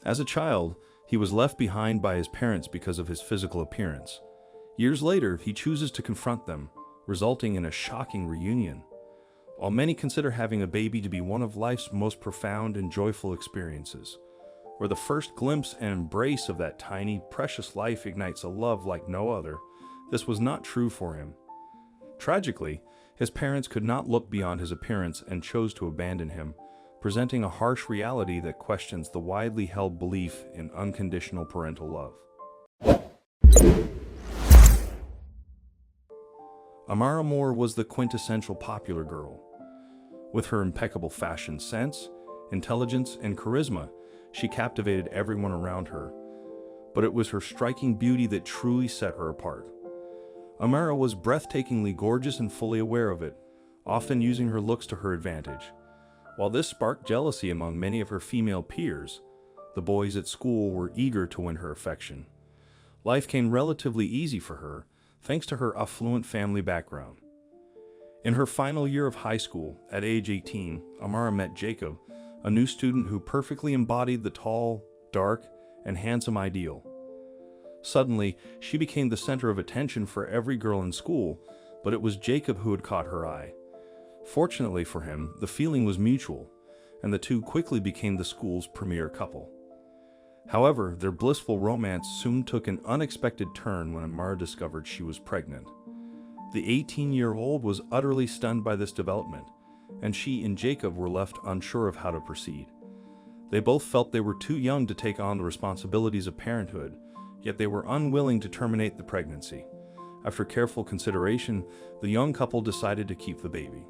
As a child, he was left behind by his parents because of his physical appearance. Years later, he chooses to confront them, resulting in a shocking reunion. While many consider having a baby to be one of life's most profound and joyful experiences, where the first glimpse and embrace of that tiny, precious life ignites a love like no other, this was not true for him. Tragically, his parents could not look beyond his appearance and chose to abandon him, presenting a harsh reality that questions the widely held belief in unconditional parental love. Amara Moore was the quintessential popular girl. With her impeccable fashion sense, intelligence, and charisma, she captivated everyone around her. But it was her striking beauty that truly set her apart. Amara was breathtakingly gorgeous and fully aware of it, often using her looks to her advantage. While this sparked jealousy among many of her female peers, the boys at school were eager to win her affection. Life came relatively easy for her, thanks to her affluent family background. In her final year of high school, at age 18, Amara met Jacob, a new student who perfectly embodied the tall, dark, and handsome ideal. Suddenly, she became the center of attention for every girl in school, but it was Jacob who had caught her eye. Fortunately for him, the feeling was mutual, and the two quickly became the school's premier couple. However, their blissful romance soon took an unexpected turn when Amara discovered she was pregnant. The 18-year-old was utterly stunned by this development, and she and Jacob were left unsure of how to proceed. They both felt they were too young to take on the responsibilities of parenthood, yet they were unwilling to terminate the pregnancy. After careful consideration, the young couple decided to keep the baby.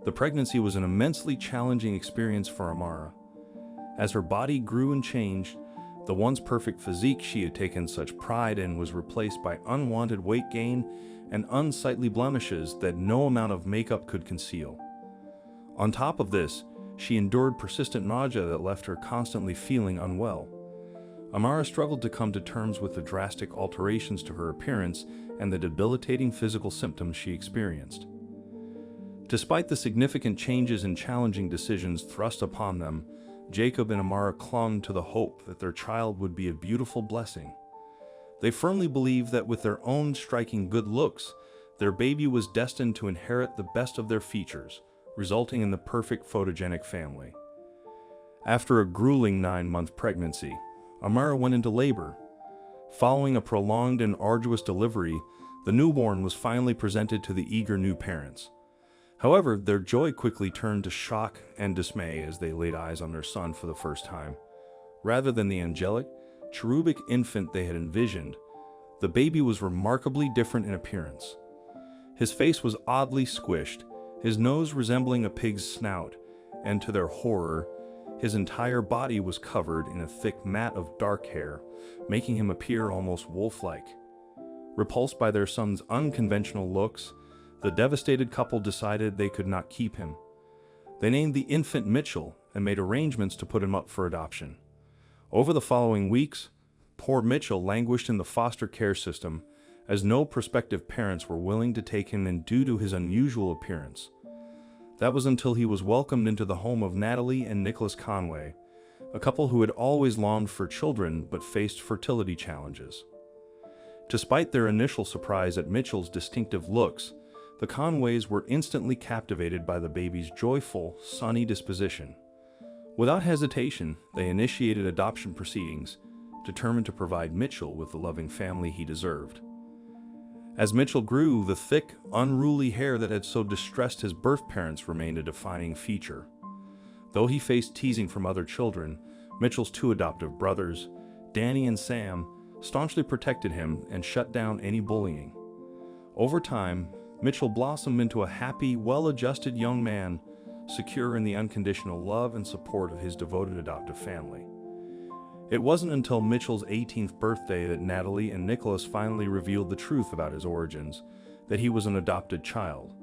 The pregnancy was an immensely challenging experience for Amara. As her body grew and changed, the once perfect physique she had taken such pride in was replaced by unwanted weight gain and unsightly blemishes that no amount of makeup could conceal. On top of this, she endured persistent nausea that left her constantly feeling unwell. Amara struggled to come to terms with the drastic alterations to her appearance and the debilitating physical symptoms she experienced. Despite the significant changes and challenging decisions thrust upon them, Jacob and Amara clung to the hope that their child would be a beautiful blessing. They firmly believed that with their own striking good looks, their baby was destined to inherit the best of their features, resulting in the perfect photogenic family. After a grueling 9-month pregnancy, Amara went into labor. Following a prolonged and arduous delivery, the newborn was finally presented to the eager new parents. However, their joy quickly turned to shock and dismay as they laid eyes on their son for the first time. Rather than the angelic, cherubic infant they had envisioned, the baby was remarkably different in appearance. His face was oddly squished, his nose resembling a pig's snout, and to their horror, his entire body was covered in a thick mat of dark hair, making him appear almost wolf-like. Repulsed by their son's unconventional looks, the devastated couple decided they could not keep him. They named the infant Mitchell and made arrangements to put him up for adoption. Over the following weeks, poor Mitchell languished in the foster care system, as no prospective parents were willing to take him in due to his unusual appearance. That was until he was welcomed into the home of Natalie and Nicholas Conway, a couple who had always longed for children but faced fertility challenges. Despite their initial surprise at Mitchell's distinctive looks, the Conways were instantly captivated by the baby's joyful, sunny disposition. Without hesitation, they initiated adoption proceedings, determined to provide Mitchell with the loving family he deserved. As Mitchell grew, the thick, unruly hair that had so distressed his birth parents remained a defining feature. Though he faced teasing from other children, Mitchell's two adoptive brothers, Danny and Sam, staunchly protected him and shut down any bullying. Over time, Mitchell blossomed into a happy, well-adjusted young man, secure in the unconditional love and support of his devoted adoptive family. It wasn't until Mitchell's 18th birthday that Natalie and Nicholas finally revealed the truth about his origins, that he was an adopted child.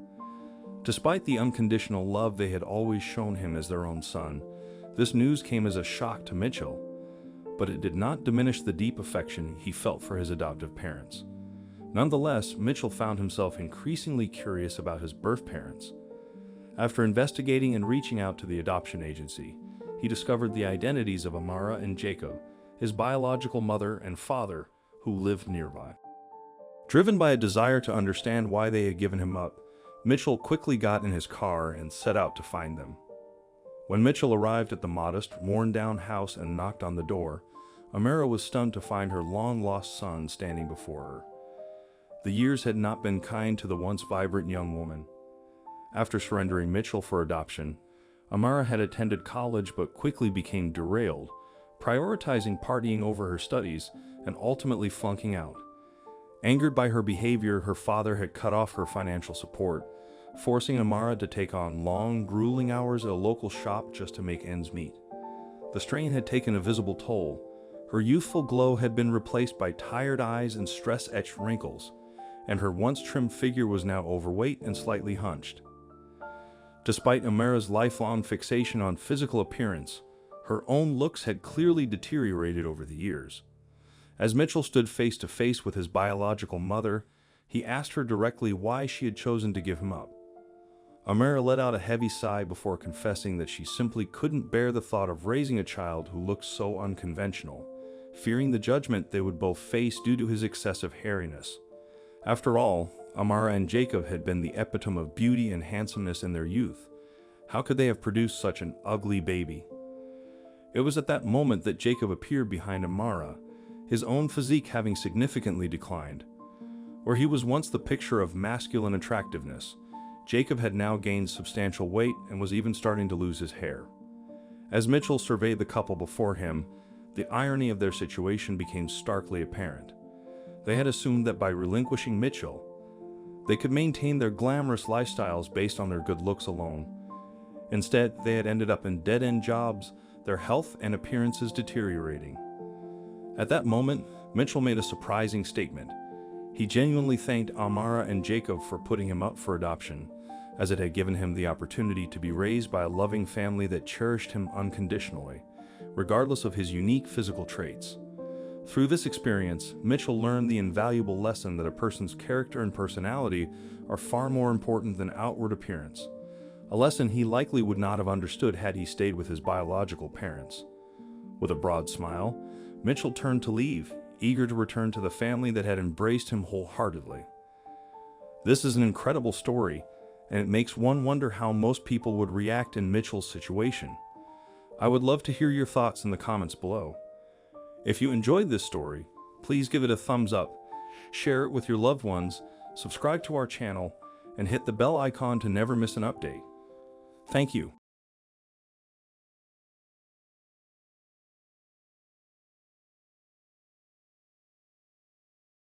Despite the unconditional love they had always shown him as their own son, this news came as a shock to Mitchell, but it did not diminish the deep affection he felt for his adoptive parents. Nonetheless, Mitchell found himself increasingly curious about his birth parents. After investigating and reaching out to the adoption agency, he he discovered the identities of Amara and Jacob, his biological mother and father, who lived nearby. Driven by a desire to understand why they had given him up, Mitchell quickly got in his car and set out to find them. When Mitchell arrived at the modest, worn-down house and knocked on the door, Amara was stunned to find her long-lost son standing before her. The years had not been kind to the once vibrant young woman. After surrendering Mitchell for adoption, Amara had attended college but quickly became derailed, prioritizing partying over her studies and ultimately flunking out. Angered by her behavior, her father had cut off her financial support, forcing Amara to take on long, grueling hours at a local shop just to make ends meet. The strain had taken a visible toll. Her youthful glow had been replaced by tired eyes and stress-etched wrinkles, and her once trim figure was now overweight and slightly hunched. Despite Amara's lifelong fixation on physical appearance, her own looks had clearly deteriorated over the years. As Mitchell stood face to face with his biological mother, he asked her directly why she had chosen to give him up. Amara let out a heavy sigh before confessing that she simply couldn't bear the thought of raising a child who looked so unconventional, fearing the judgment they would both face due to his excessive hairiness. After all, Amara and Jacob had been the epitome of beauty and handsomeness in their youth. How could they have produced such an ugly baby? It was at that moment that Jacob appeared behind Amara, his own physique having significantly declined. Where he was once the picture of masculine attractiveness, Jacob had now gained substantial weight and was even starting to lose his hair. As Mitchell surveyed the couple before him, the irony of their situation became starkly apparent. They had assumed that by relinquishing Mitchell, they could maintain their glamorous lifestyles based on their good looks alone. Instead, they had ended up in dead-end jobs, their health and appearances deteriorating. At that moment, Mitchell made a surprising statement. He genuinely thanked Amara and Jacob for putting him up for adoption, as it had given him the opportunity to be raised by a loving family that cherished him unconditionally, regardless of his unique physical traits. Through this experience, Mitchell learned the invaluable lesson that a person's character and personality are far more important than outward appearance, a lesson he likely would not have understood had he stayed with his biological parents. With a broad smile, Mitchell turned to leave, eager to return to the family that had embraced him wholeheartedly. This is an incredible story, and it makes one wonder how most people would react in Mitchell's situation. I would love to hear your thoughts in the comments below. If you enjoyed this story, please give it a thumbs up, share it with your loved ones, subscribe to our channel, and hit the bell icon to never miss an update. Thank you.